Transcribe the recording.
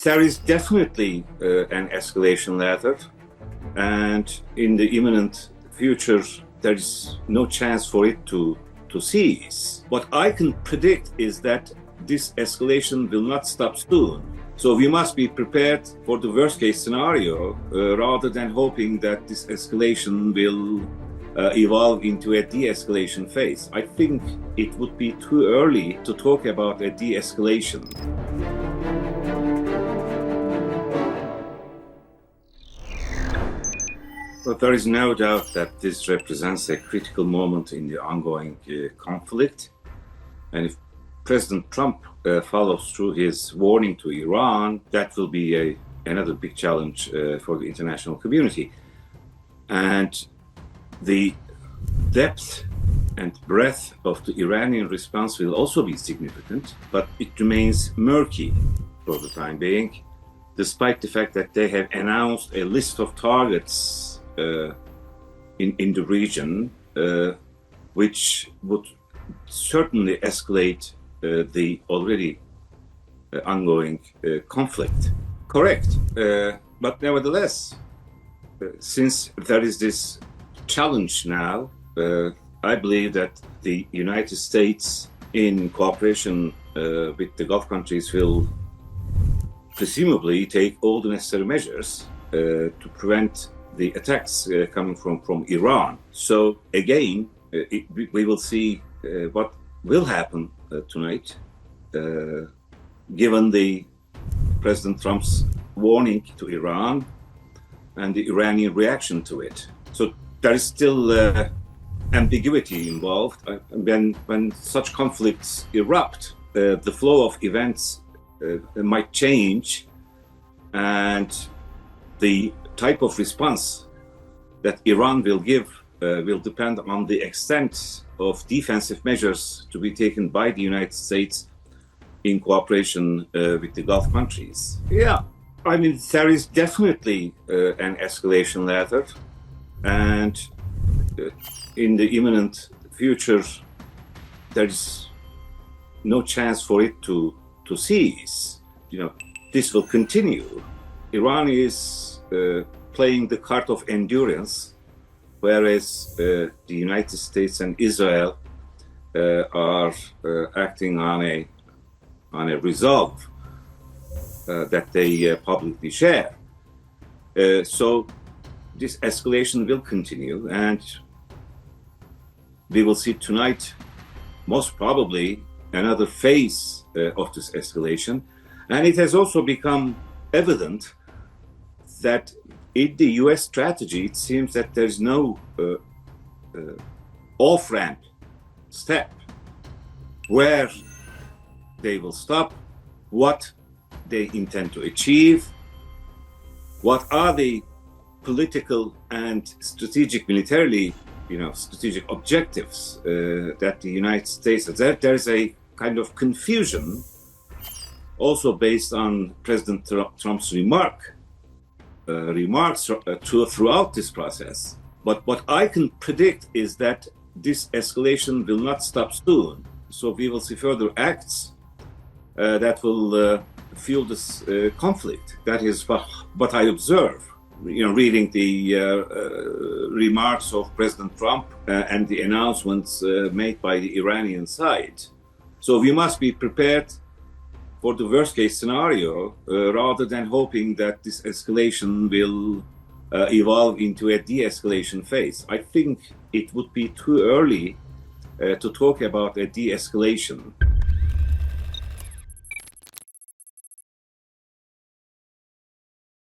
There is definitely an escalation ladder, and in the imminent future, there is no chance for it to cease. What I can predict is that this escalation will not stop soon. So we must be prepared for the worst case scenario rather than hoping that this escalation will evolve into a de-escalation phase. I think it would be too early to talk about a de-escalation. But there is no doubt that this represents a critical moment in the ongoing conflict. And if President Trump follows through his warning to Iran, that will be another big challenge for the international community. And the depth and breadth of the Iranian response will also be significant, but it remains murky for the time being, despite the fact that they have announced a list of targets in the region, which would certainly escalate the already ongoing conflict. Correct. But nevertheless, since there is this challenge now, I believe that the United States, in cooperation with the Gulf countries, will presumably take all the necessary measures to prevent the attacks coming from Iran. So again, we will see what will happen tonight, given the President Trump's warning to Iran and the Iranian reaction to it. So there is still ambiguity involved. When such conflicts erupt, the flow of events might change, and the type of response that Iran will give will depend on the extent of defensive measures to be taken by the United States in cooperation with the Gulf countries. Yeah, I mean, there is definitely an escalation ladder, and in the imminent future, there is no chance for it to cease. You know, this will continue. Iran is playing the card of endurance, whereas the United States and Israel are acting on a resolve that they publicly share. So this escalation will continue, and we will see tonight, most probably, another phase of this escalation. And it has also become evident that in the US strategy, it seems that there's no off-ramp step where they will stop, what they intend to achieve, what are the political and strategic, militarily, strategic objectives that the United States has. There is a kind of confusion also based on President Trump's remarks throughout this process. But what I can predict is that this escalation will not stop soon. So we will see further acts that will fuel this conflict. That is what I observe, reading the remarks of President Trump and the announcements made by the Iranian side. So we must be prepared for the worst case scenario, rather than hoping that this escalation will evolve into a de-escalation phase. I think it would be too early to talk about a de-escalation.